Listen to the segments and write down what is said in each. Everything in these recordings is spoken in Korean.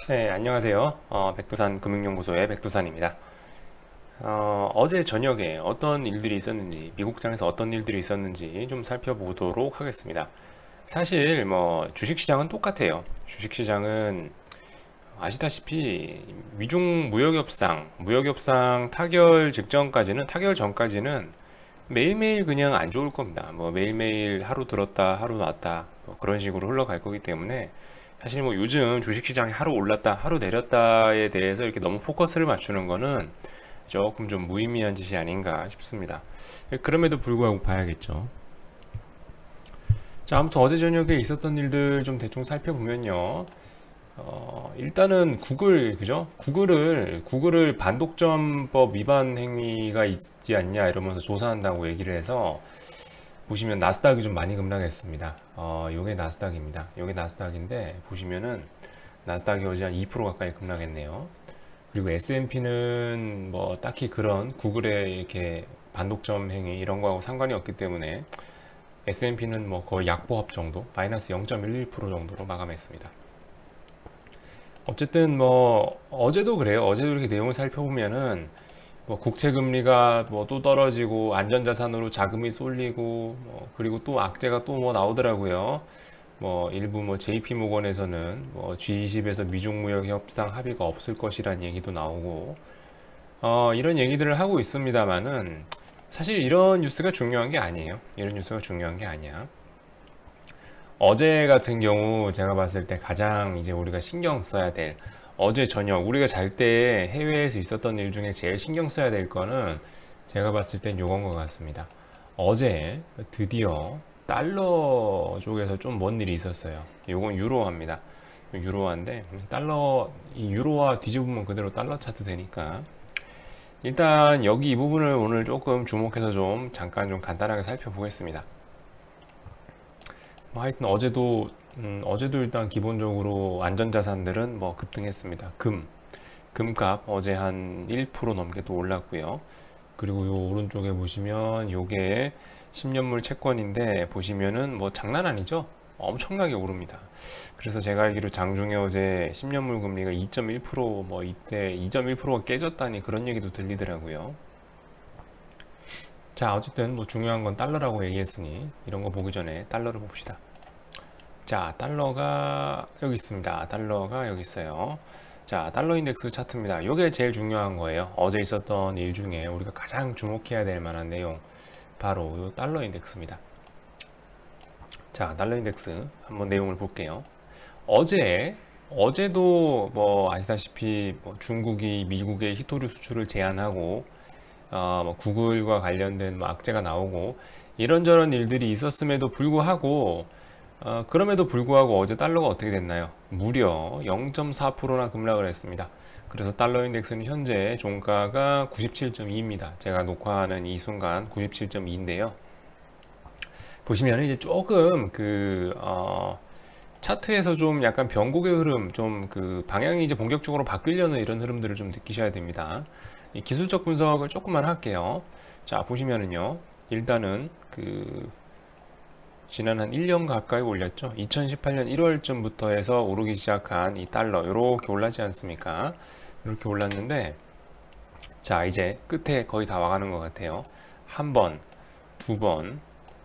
네, 안녕하세요. 백두산 금융연구소의 백두산입니다. 어제 저녁에 어떤 일들이 있었는지, 미국장에서 어떤 일들이 있었는지 좀 살펴보도록 하겠습니다. 사실 뭐 주식시장은 똑같아요. 주식시장은 아시다시피 미중 무역협상 타결 전까지는 매일매일 그냥 안 좋을 겁니다. 뭐 매일매일 하루 들었다, 하루 놨다, 뭐 그런 식으로 흘러갈 거기 때문에 사실 뭐 요즘 주식시장이 하루 올랐다, 하루 내렸다에 대해서 이렇게 너무 포커스를 맞추는 거는 조금 좀 무의미한 짓이 아닌가 싶습니다. 그럼에도 불구하고 봐야겠죠. 자, 아무튼 어제 저녁에 있었던 일들 좀 대충 살펴보면요. 일단은 그죠? 구글을 반독점법 위반 행위가 있지 않냐 이러면서 조사한다고 얘기를 해서 보시면 나스닥이 좀 많이 급락했습니다. 요게 나스닥입니다. 요게 나스닥인데 보시면은 나스닥이 어제 한 2% 가까이 급락했네요. 그리고 S&P는 뭐 딱히 그런 구글의 이렇게 반독점 행위 이런 거하고 상관이 없기 때문에 S&P는 뭐 거의 약보합 정도, 마이너스 0.11% 정도로 마감했습니다. 어쨌든 뭐 어제도 그래요. 어제도 이렇게 내용을 살펴보면은 뭐 국채 금리가 뭐 또 떨어지고 안전자산으로 자금이 쏠리고 뭐 그리고 또 악재가 또 뭐 나오더라고요. 뭐 일부 뭐 JP 모건에서는 뭐 G20에서 미중 무역 협상 합의가 없을 것이란 얘기도 나오고 이런 얘기들을 하고 있습니다만은 사실 이런 뉴스가 중요한 게 아니에요. 이런 뉴스가 중요한 게 아니야. 어제 같은 경우 제가 봤을 때 가장 이제 우리가 신경 써야 될 어제 저녁 우리가 잘 때 해외에서 있었던 일 중에 제일 신경 써야 될 거는 제가 봤을 땐 요건 것 같습니다. 어제 드디어 달러 쪽에서 좀 뭔 일이 있었어요. 요건 유로화입니다. 유로화인데 이 유로화 뒤집으면 그대로 달러 차트 되니까 일단 여기 이 부분을 오늘 조금 주목해서 좀 잠깐 좀 간단하게 살펴보겠습니다. 뭐 하여튼 어제도 일단 기본적으로 안전자산들은 뭐 급등했습니다. 금값 어제 한 1% 넘게 또 올랐고요. 그리고 요 오른쪽에 보시면 요게 10년물 채권인데 보시면은 뭐 장난 아니죠? 엄청나게 오릅니다. 그래서 제가 알기로 장중에 어제 10년물 금리가 2.1%뭐 이때 2.1%가 깨졌다니 그런 얘기도 들리더라고요. 자, 어쨌든 뭐 중요한 건 달러라고 얘기했으니 이런 거 보기 전에 달러를 봅시다. 자, 달러가 여기 있습니다. 달러가 여기 있어요. 자, 달러 인덱스 차트입니다. 이게 제일 중요한 거예요. 어제 있었던 일 중에 우리가 가장 주목해야 될 만한 내용 바로 이 달러 인덱스입니다. 자, 달러 인덱스 한번 내용을 볼게요. 어제도 뭐 아시다시피 뭐 중국이 미국의 히토류 수출을 제한하고 뭐 구글과 관련된 뭐 악재가 나오고 이런저런 일들이 있었음에도 불구하고 그럼에도 불구하고 어제 달러가 어떻게 됐나요? 무려 0.4%나 급락을 했습니다. 그래서 달러 인덱스는 현재 종가가 97.2입니다. 제가 녹화하는 이 순간 97.2인데요. 보시면 이제 조금 차트에서 좀 약간 변곡의 흐름, 좀 그 방향이 이제 본격적으로 바뀌려는 이런 흐름들을 좀 느끼셔야 됩니다. 이 기술적 분석을 조금만 할게요. 자, 보시면은요. 일단은 지난 한 1년 가까이 올렸죠. 2018년 1월쯤부터 해서 오르기 시작한 이 달러 이렇게 올랐지 않습니까? 이렇게 올랐는데 자, 이제 끝에 거의 다 와가는 것 같아요. 한 번, 두 번,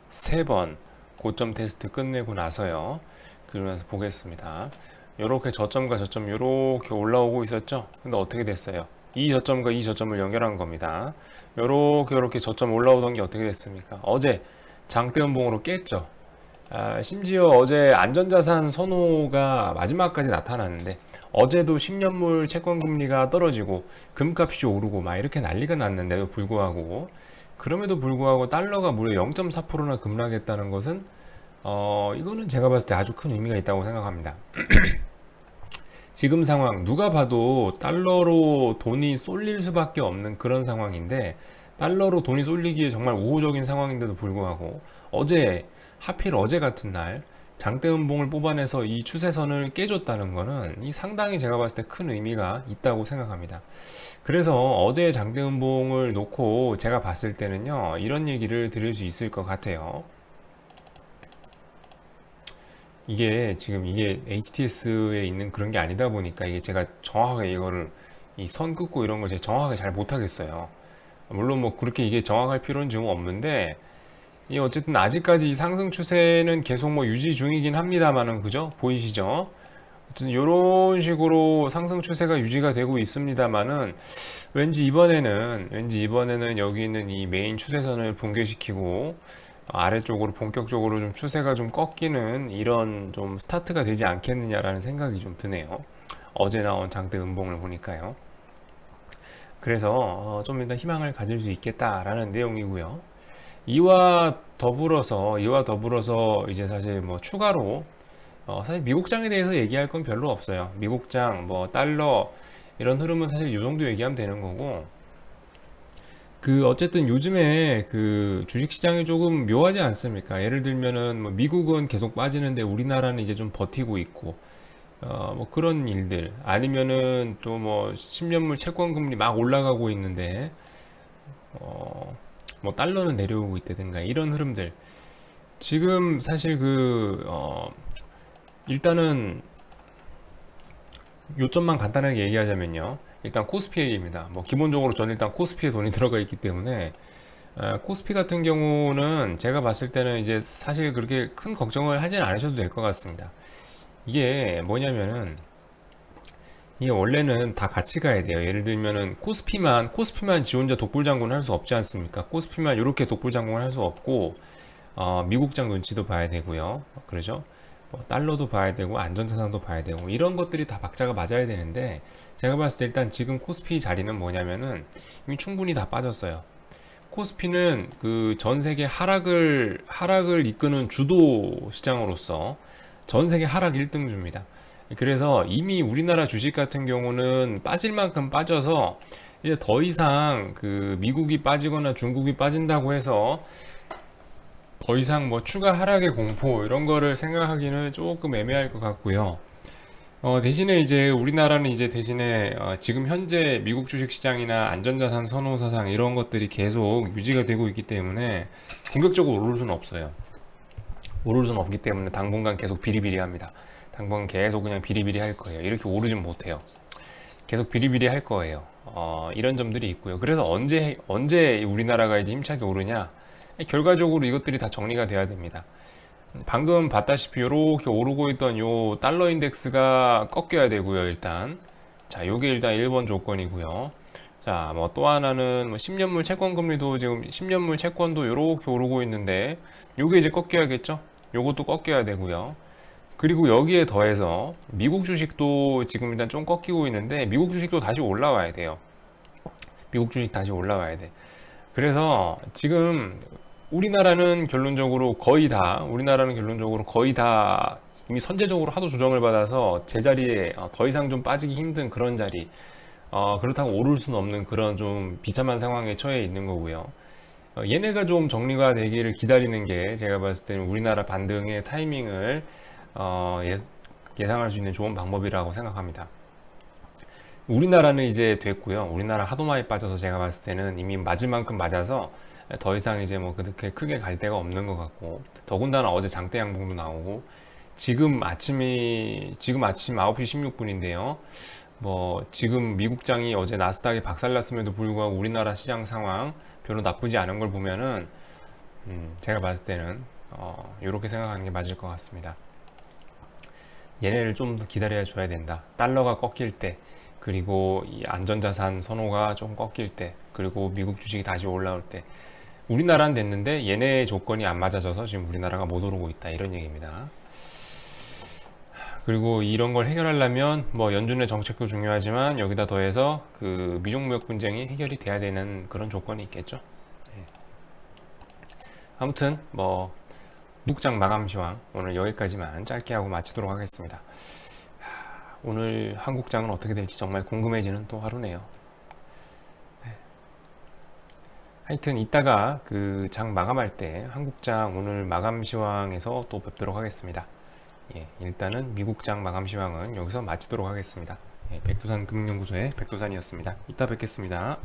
세 번 고점 테스트 끝내고 나서요. 그러면서 보겠습니다. 이렇게 저점과 저점 이렇게 올라오고 있었죠. 근데 어떻게 됐어요? 이 저점과 이 저점을 연결한 겁니다. 이렇게 저점 올라오던 게 어떻게 됐습니까? 어제 장대음봉으로 깼죠. 심지어 어제 안전자산 선호가 마지막까지 나타났는데 어제도 10년물 채권 금리가 떨어지고 금값이 오르고 막 이렇게 난리가 났는데도 불구하고 그럼에도 불구하고 달러가 무려 0.4%나 급락했다는 것은 이거는 제가 봤을 때 아주 큰 의미가 있다고 생각합니다. 지금 상황 누가 봐도 달러로 돈이 쏠릴 수밖에 없는 그런 상황인데 달러로 돈이 쏠리기에 정말 우호적인 상황인데도 불구하고 하필 어제 같은 날 장대음봉을 뽑아내서 이 추세선을 깨줬다는 거는 이 상당히 제가 봤을 때 큰 의미가 있다고 생각합니다. 그래서 어제 장대음봉을 놓고 제가 봤을 때는요 이런 얘기를 드릴 수 있을 것 같아요. 이게 지금 이게 HTS에 있는 그런 게 아니다 보니까 이게 제가 정확하게 이거를 이 선 긋고 이런 걸 제가 정확하게 잘 못하겠어요. 물론 뭐 그렇게 이게 정확할 필요는 지금 없는데 이 어쨌든 아직까지 이 상승 추세는 계속 뭐 유지 중이긴 합니다만은 그죠? 보이시죠? 어쨌든 이런 식으로 상승 추세가 유지가 되고 있습니다만은 왠지 이번에는 여기 있는 이 메인 추세선을 붕괴시키고 아래쪽으로 본격적으로 좀 추세가 좀 꺾이는 이런 좀 스타트가 되지 않겠느냐라는 생각이 좀 드네요. 어제 나온 장대 음봉을 보니까요. 그래서 좀 일단 희망을 가질 수 있겠다라는 내용이고요. 이와 더불어서 이제 사실 뭐 추가로 사실 미국장에 대해서 얘기할 건 별로 없어요. 미국장, 뭐 달러 이런 흐름은 사실 이 정도 얘기하면 되는 거고, 그 어쨌든 요즘에 그 주식시장이 조금 묘하지 않습니까? 예를 들면은 뭐 미국은 계속 빠지는데 우리나라는 이제 좀 버티고 있고, 뭐 그런 일들 아니면은 또 뭐 10년물 채권 금리 막 올라가고 있는데 뭐 달러는 내려오고 있다든가 이런 흐름들. 지금 사실 일단은 요점만 간단하게 얘기하자면요. 일단 코스피입니다. 뭐 기본적으로 저는 일단 코스피에 돈이 들어가 있기 때문에 코스피 같은 경우는 제가 봤을 때는 이제 사실 그렇게 큰 걱정을 하진 않으셔도 될 것 같습니다. 이게 뭐냐면은 이게 원래는 다 같이 가야 돼요. 예를 들면은 코스피만 지 혼자 독불장군을 할 수 없지 않습니까? 코스피만 이렇게 독불장군을 할 수 없고 미국장 눈치도 봐야 되고요. 그러죠? 뭐 달러도 봐야 되고 안전자산도 봐야 되고 이런 것들이 다 박자가 맞아야 되는데 제가 봤을 때 일단 지금 코스피 자리는 뭐냐면은 이미 충분히 다 빠졌어요. 코스피는 그 전 세계 하락을 이끄는 주도 시장으로서 전 세계 하락 1등주입니다. 그래서 이미 우리나라 주식 같은 경우는 빠질 만큼 빠져서 이제 더 이상 그 미국이 빠지거나 중국이 빠진다고 해서 더 이상 뭐 추가 하락의 공포 이런 거를 생각하기는 조금 애매할 것 같고요. 대신에 이제 우리나라는 이제 대신에 지금 현재 미국 주식시장이나 안전자산 선호 사상 이런 것들이 계속 유지가 되고 있기 때문에 공격적으로 오를 수는 없어요. 오를 수는 없기 때문에 당분간 계속 비리비리합니다. 당분간 계속 그냥 비리비리 할 거예요. 이렇게 오르진 못해요. 계속 비리비리 할 거예요. 이런 점들이 있고요. 그래서 언제 우리나라가 이제 힘차게 오르냐? 결과적으로 이것들이 다 정리가 돼야 됩니다. 방금 봤다시피 이렇게 오르고 있던 요 달러 인덱스가 꺾여야 되고요. 일단 자, 요게 일단 1번 조건이고요. 자, 뭐 또 하나는 뭐 10년물 채권 금리도 지금 10년물 채권도 이렇게 오르고 있는데 요게 이제 꺾여야겠죠? 요것도 꺾여야 되고요. 그리고 여기에 더해서 미국 주식도 지금 일단 좀 꺾이고 있는데 미국 주식도 다시 올라와야 돼요. 미국 주식 다시 올라와야 돼. 그래서 지금 우리나라는 결론적으로 거의 다 이미 선제적으로 하도 조정을 받아서 제자리에 더 이상 좀 빠지기 힘든 그런 자리, 그렇다고 오를 수는 없는 그런 좀 비참한 상황에 처해 있는 거고요. 얘네가 좀 정리가 되기를 기다리는 게 제가 봤을 때는 우리나라 반등의 타이밍을 예상할 수 있는 좋은 방법이라고 생각합니다. 우리나라는 이제 됐고요. 우리나라 하도 많이 빠져서 제가 봤을 때는 이미 맞을 만큼 맞아서 더 이상 이제 뭐 그렇게 크게 갈 데가 없는 것 같고, 더군다나 어제 장대 양봉도 나오고 지금 아침 9시 16분인데요. 뭐 지금 미국장이 어제 나스닥이 박살났음에도 불구하고 우리나라 시장 상황 별로 나쁘지 않은 걸 보면은 제가 봤을 때는 이렇게 생각하는 게 맞을 것 같습니다. 얘네를 좀 더 기다려 줘야 된다. 달러가 꺾일 때, 그리고 이 안전자산 선호가 좀 꺾일 때, 그리고 미국 주식이 다시 올라올 때, 우리나라는 됐는데 얘네 조건이 안 맞아져서 지금 우리나라가 못 오르고 있다, 이런 얘기입니다. 그리고 이런 걸 해결하려면 뭐 연준의 정책도 중요하지만 여기다 더해서 그 미중 무역 분쟁이 해결이 돼야 되는 그런 조건이 있겠죠. 네. 아무튼 뭐 미국장 마감 시황 오늘 여기까지만 짧게 하고 마치도록 하겠습니다. 오늘 한국장은 어떻게 될지 정말 궁금해지는 또 하루네요. 네. 하여튼 이따가 그 장 마감할 때 한국장 오늘 마감 시황에서 또 뵙도록 하겠습니다. 예, 일단은 미국장 마감 시황은 여기서 마치도록 하겠습니다. 예, 백두산 금융연구소의 백두산이었습니다. 이따 뵙겠습니다.